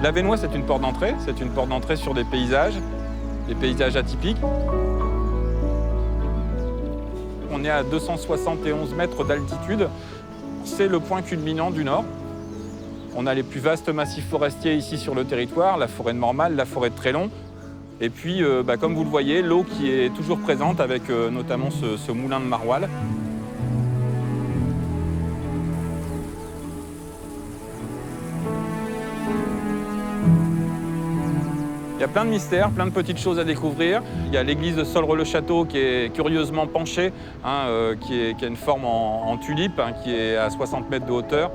L'Avesnois, c'est une porte d'entrée. C'est une porte d'entrée sur des paysages atypiques. On est à 271 mètres d'altitude. C'est le point culminant du Nord. On a les plus vastes massifs forestiers ici sur le territoire, la forêt de Mormal, la forêt de Trélon. Et puis, comme vous le voyez, l'eau qui est toujours présente avec notamment ce moulin de maroilles. Il y a plein de mystères, plein de petites choses à découvrir. Il y a l'église de Solre-le-Château qui est curieusement penchée, qui a une forme en tulipe, qui est à 60 mètres de hauteur.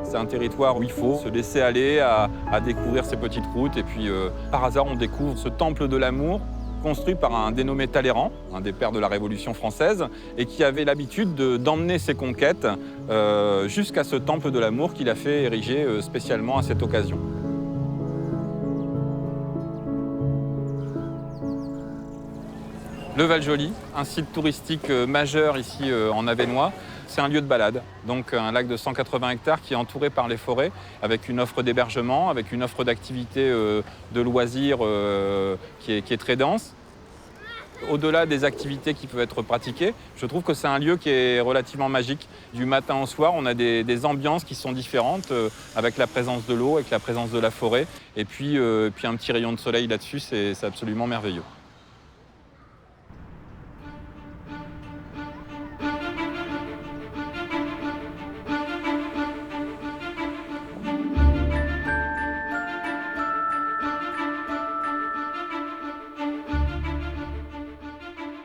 C'est un territoire où il faut se laisser aller à découvrir ces petites routes. Et puis, par hasard, on découvre ce temple de l'amour construit par un dénommé Talleyrand, un des pères de la Révolution française, et qui avait l'habitude d'emmener ses conquêtes jusqu'à ce temple de l'amour qu'il a fait ériger spécialement à cette occasion. Le Val-Joli, un site touristique majeur ici en Avesnois. C'est un lieu de balade, donc un lac de 180 hectares qui est entouré par les forêts, avec une offre d'hébergement, avec une offre d'activités de loisirs qui est très dense. Au-delà des activités qui peuvent être pratiquées, je trouve que c'est un lieu qui est relativement magique. Du matin au soir, on a des ambiances qui sont différentes, avec la présence de l'eau, avec la présence de la forêt, et puis un petit rayon de soleil là-dessus, c'est absolument merveilleux.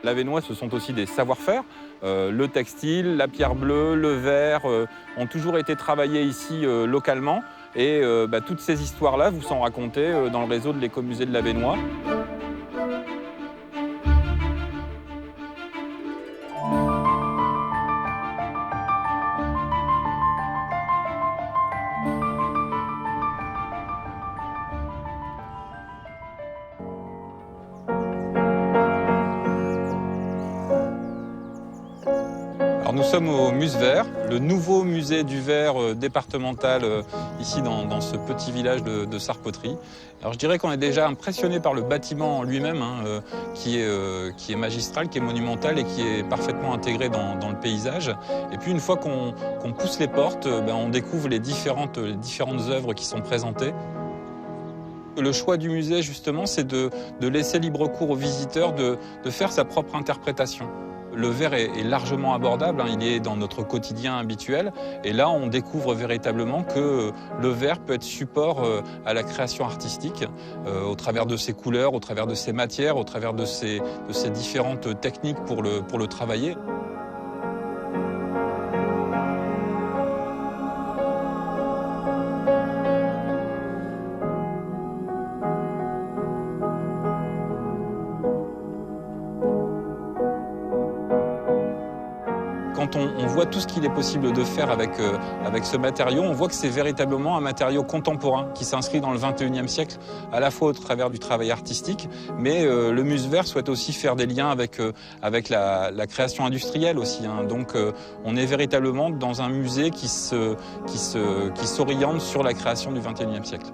L'Avesnois, ce sont aussi des savoir-faire. Le textile, la pierre bleue, le verre ont toujours été travaillés ici localement. Et toutes ces histoires-là vous sont racontées dans le réseau de l'écomusée de l'Avesnois. Alors nous sommes au Musevert, le nouveau musée du verre départemental ici dans ce petit village de Sarpoterie. Alors je dirais qu'on est déjà impressionné par le bâtiment en lui-même, qui est magistral, qui est monumental et qui est parfaitement intégré dans le paysage. Et puis une fois qu'on pousse les portes, on découvre les différentes œuvres qui sont présentées. Le choix du musée, justement, c'est de laisser libre cours aux visiteurs de faire sa propre interprétation. Le verre est largement abordable, il est dans notre quotidien habituel. Et là, on découvre véritablement que le verre peut être support à la création artistique, au travers de ses couleurs, au travers de ses matières, au travers de ses différentes techniques pour le travailler. Quand on voit tout ce qu'il est possible de faire avec ce matériau, on voit que c'est véritablement un matériau contemporain qui s'inscrit dans le XXIe siècle, à la fois au travers du travail artistique, mais le Musevert souhaite aussi faire des liens avec la création industrielle aussi. Donc on est véritablement dans un musée qui s'oriente sur la création du XXIe siècle.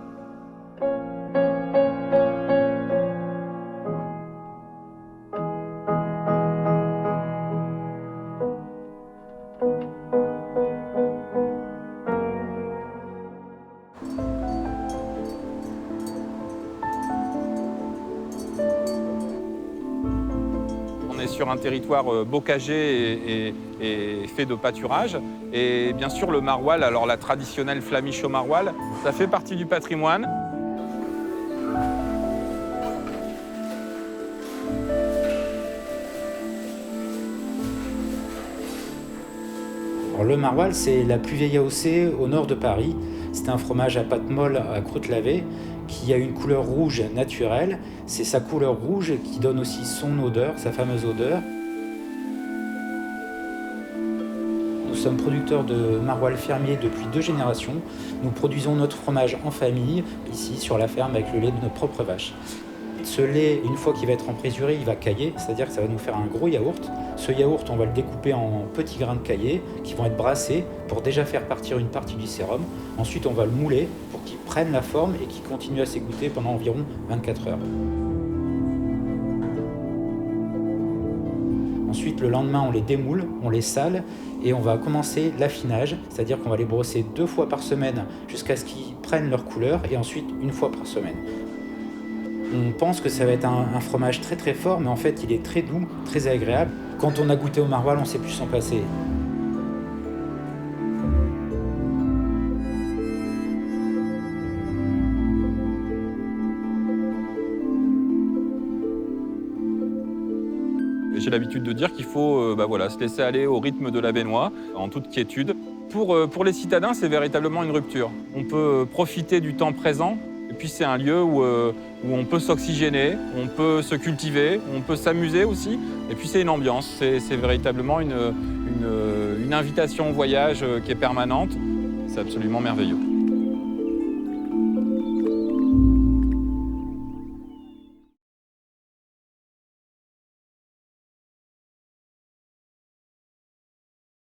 On est sur un territoire bocager et fait de pâturage. Et bien sûr, le maroilles, alors la traditionnelle flamiche au maroilles, ça fait partie du patrimoine. Alors, le maroilles, c'est la plus vieille AOC au nord de Paris. C'est un fromage à pâte molle à croûte lavée qui a une couleur rouge naturelle. C'est sa couleur rouge qui donne aussi son odeur, sa fameuse odeur. Nous sommes producteurs de maroilles fermiers depuis 2 générations. Nous produisons notre fromage en famille, ici sur la ferme, avec le lait de nos propres vaches. Ce lait, une fois qu'il va être emprésuré, il va cailler, c'est-à-dire que ça va nous faire un gros yaourt. Ce yaourt, on va le découper en petits grains de caillé qui vont être brassés pour déjà faire partir une partie du sérum. Ensuite, on va le mouler pour qu'il prenne la forme et qu'il continue à s'égoutter pendant environ 24 heures. Ensuite, le lendemain, on les démoule, on les sale et on va commencer l'affinage, c'est-à-dire qu'on va les brosser 2 fois par semaine jusqu'à ce qu'ils prennent leur couleur et ensuite 1 fois par semaine. On pense que ça va être un fromage très très fort, mais en fait, il est très doux, très agréable. Quand on a goûté au maroilles, on ne sait plus s'en passer. J'ai l'habitude de dire qu'il faut se laisser aller au rythme de la baignoire, en toute quiétude. Pour les citadins, c'est véritablement une rupture. On peut profiter du temps présent, et puis c'est un lieu où on peut s'oxygéner, on peut se cultiver, on peut s'amuser aussi, et puis c'est une ambiance, c'est véritablement une invitation au voyage qui est permanente. C'est absolument merveilleux.